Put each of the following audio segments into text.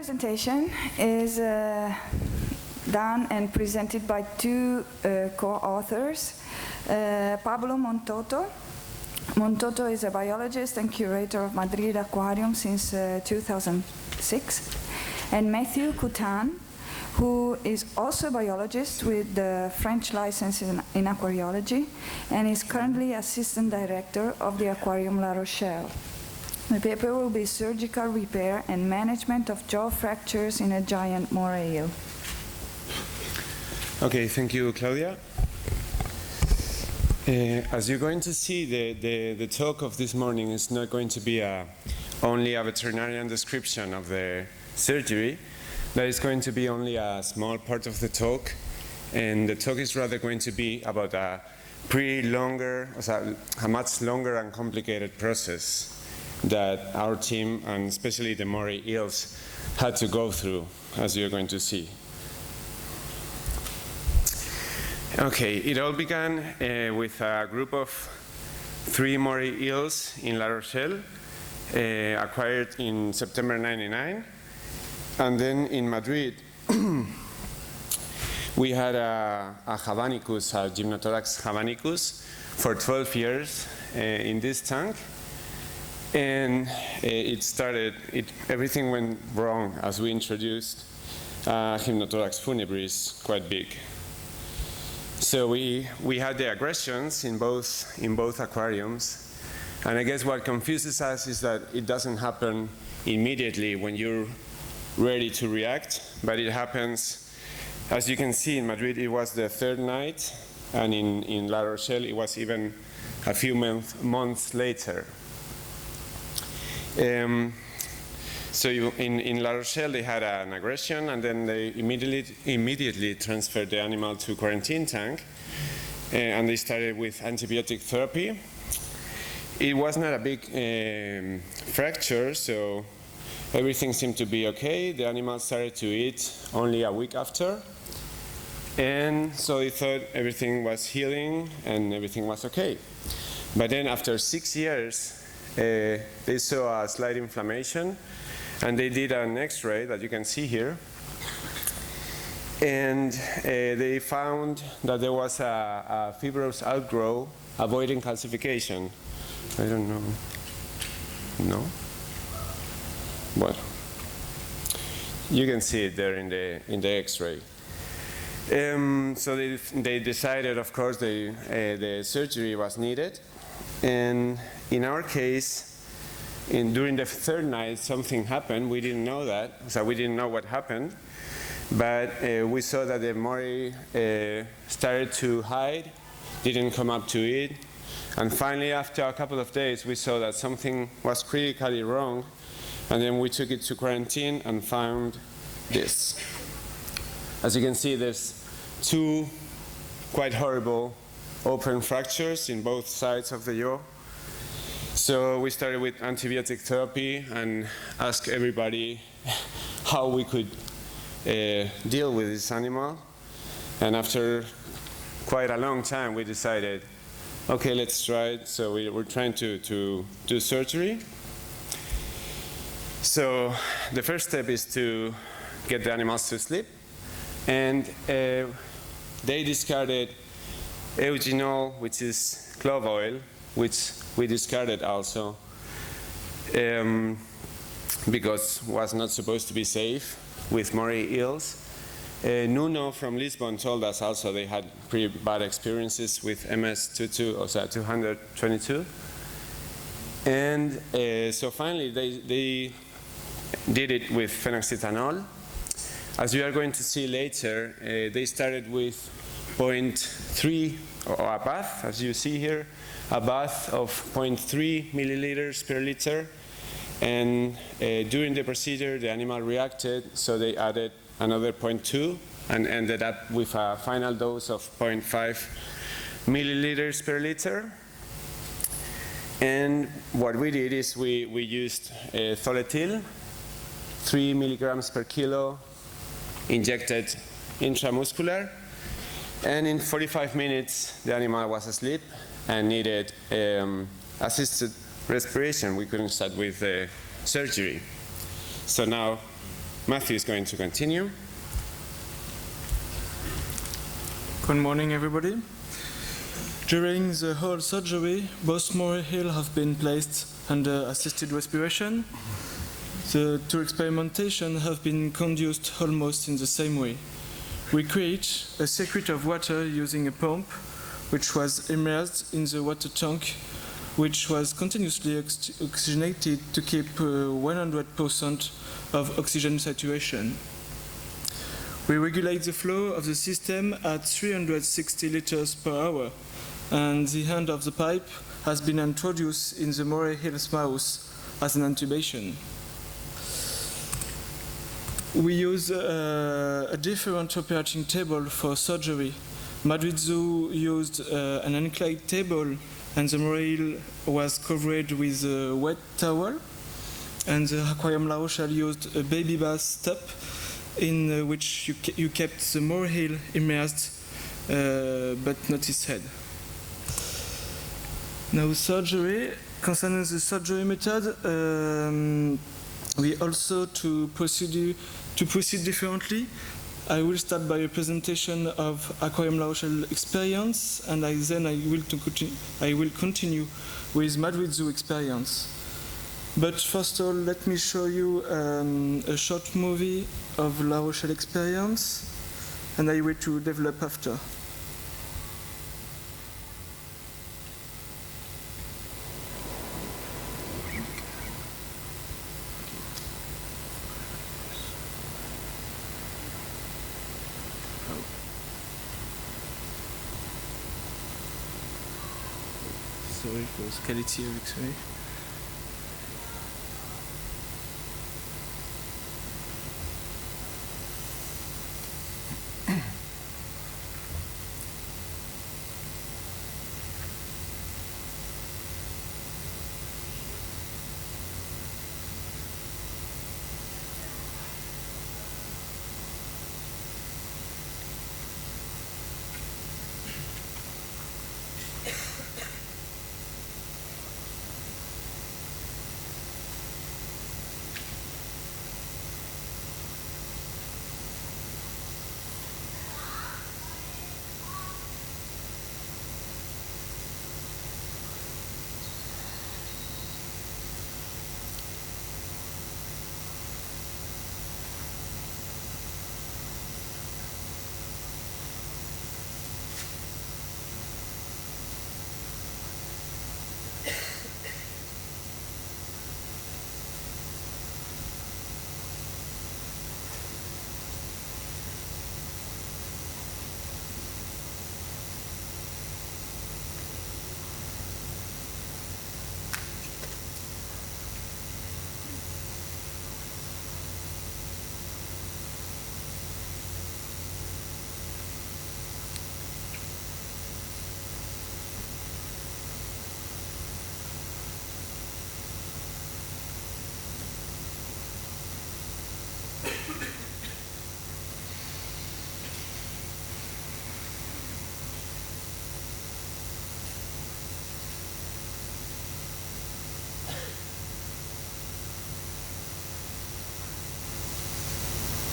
Presentation is done and presented by two co-authors, Pablo Montoto. Montoto is a biologist and curator of Madrid Aquarium since 2006, and Matthew Coutant, who is also a biologist with the French license in aquariology and is currently assistant director of the Aquarium La Rochelle. The paper will be surgical repair and management of jaw fractures in a giant moray eel. Okay, thank you, Claudia. As you're going to see, the talk of this morning is not going to be only a veterinarian description of the surgery. That is going to be only a small part of the talk, and the talk is rather going to be about a much longer and complicated process that our team, and especially the moray eels, had to go through, as you're going to see. Okay, it all began with a group of 3 moray eels in La Rochelle, acquired in September '99. And then in Madrid, we had a Havanicus, a Gymnothorax Havanicus, for 12 years in this tank. And everything went wrong as we introduced Gymnothorax funebris, quite big. So we had the aggressions in both aquariums, and I guess what confuses us is that it doesn't happen immediately when you're ready to react, but it happens, as you can see, in Madrid it was the 3rd night, and in La Rochelle it was even a few months later. So in La Rochelle they had an aggression, and then they immediately transferred the animal to quarantine tank, and they started with antibiotic therapy. It was not a big fracture, so everything seemed to be okay. The animal started to eat only a week after, and so they thought everything was healing and everything was okay. But then after 6 years, they saw a slight inflammation, and they did an X-ray that you can see here, and they found that there was a fibrous outgrowth avoiding calcification. I don't know. No? What? You can see it there in the X-ray. So they decided, of course, the surgery was needed, and in our case, during the 3rd night, something happened. We didn't know that, so we didn't know what happened. But we saw that the moray started to hide, didn't come up to eat. And finally, after a couple of days, we saw that something was critically wrong. And then we took it to quarantine and found this. As you can see, there's 2 quite horrible open fractures in both sides of the jaw. So we started with antibiotic therapy and asked everybody how we could deal with this animal. And after quite a long time, we decided, okay, let's try it. So we were trying to do surgery. So the first step is to get the animals to sleep. And they discarded eugenol, which is clove oil, which we discarded also because it was not supposed to be safe with moray eels. Nuno from Lisbon told us also they had pretty bad experiences with MS-222. And so finally they did it with phenoxyethanol. As you are going to see later, they started with 0.3, or a bath, as you see here, a bath of 0.3 milliliters per liter. And during the procedure, the animal reacted, so they added another 0.2 and ended up with a final dose of 0.5 milliliters per liter. And what we did is we used Tholetil, 3 milligrams per kilo, injected intramuscular. And in 45 minutes, the animal was asleep and needed assisted respiration. We couldn't start with surgery. So now Matthew is going to continue. Good morning, everybody. During the whole surgery, both molehill have been placed under assisted respiration. The two experimentations have been conducted almost in the same way. We create a circuit of water using a pump, which was immersed in the water tank, which was continuously oxygenated to keep 100% of oxygen saturation. We regulate the flow of the system at 360 liters per hour, and the end of the pipe has been introduced in the morehill's mouth as an intubation. We use a different operating table for surgery. Madrid Zoo used an inclined table, and the molehill was covered with a wet towel, and the aquarium La Rochelle used a baby bath tub in which you kept the molehill immersed, but not its head. Now surgery. Concerning the surgery method, we also to proceed differently. I will start by a presentation of Aquarium La Rochelle experience, and then I will continue with Madrid Zoo experience. But first of all, let me show you a short movie of La Rochelle experience, and I will to develop after. Sorry for the quality of X-ray.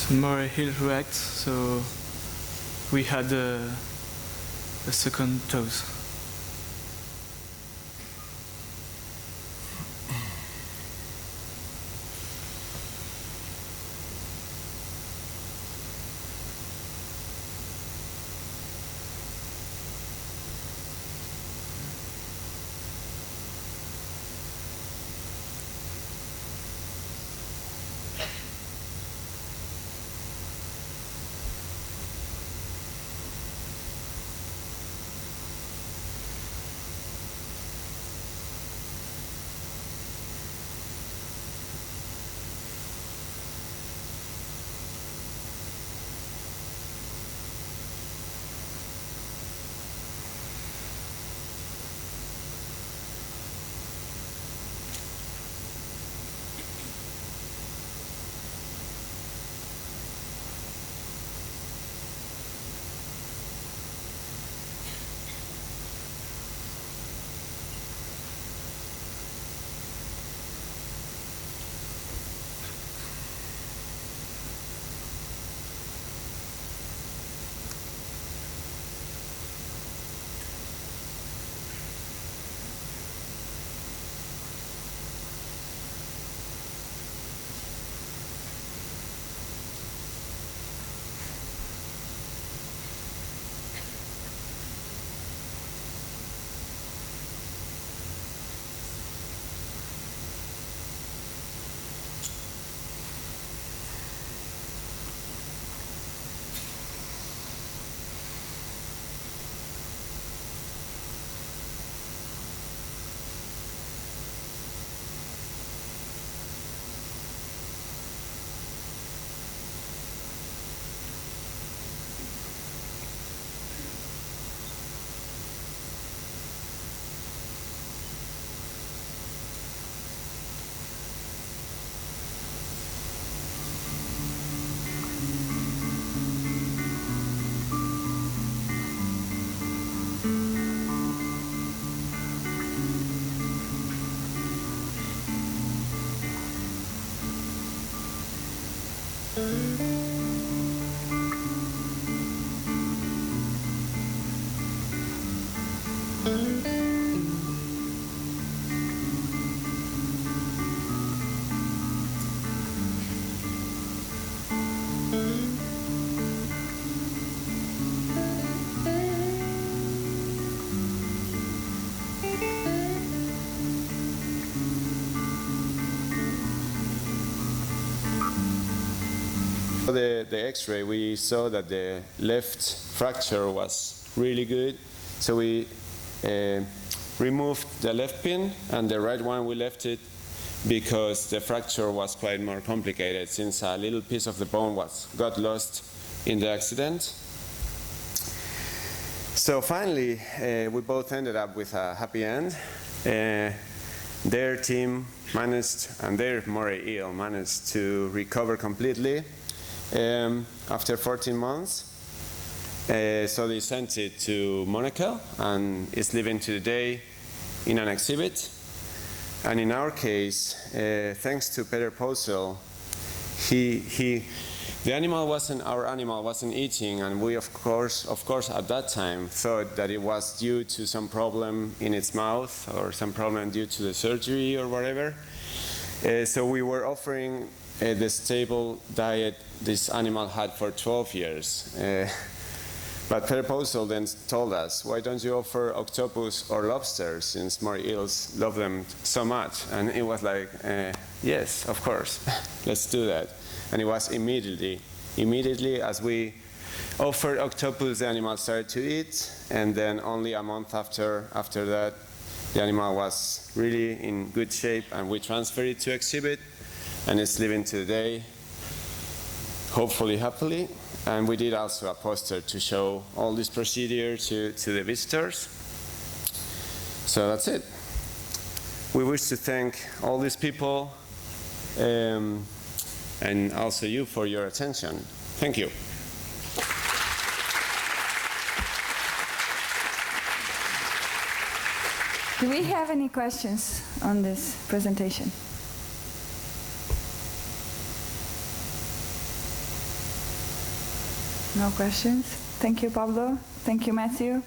So molehill react, so we had a second dose. The X-ray, we saw that the left fracture was really good, so we removed the left pin, and the right one we left it because the fracture was quite more complicated since a little piece of the bone got lost in the accident. So finally, we both ended up with a happy end. Their team managed, and their Murray eel managed to recover completely after 14 months. So they sent it to Monaco, and it's living today in an exhibit. And in our case, thanks to Peter Posel, the animal wasn't, our animal wasn't eating, and we of course at that time thought that it was due to some problem in its mouth or some problem due to the surgery or whatever. So we were offering the stable diet this animal had for 12 years. But Peter Posel then told us, why don't you offer octopus or lobsters, since Murray eels love them so much? And it was like, yes, of course, let's do that. And it was immediately as we offered octopus, the animal started to eat, and then only a month after that, the animal was really in good shape, and we transferred it to exhibit, and it's living today, hopefully happily. And we did also a poster to show all this procedure to the visitors. So that's it. We wish to thank all these people and also you for your attention. Thank you. Do we have any questions on this presentation? No questions? Thank you, Pablo. Thank you, Matthew.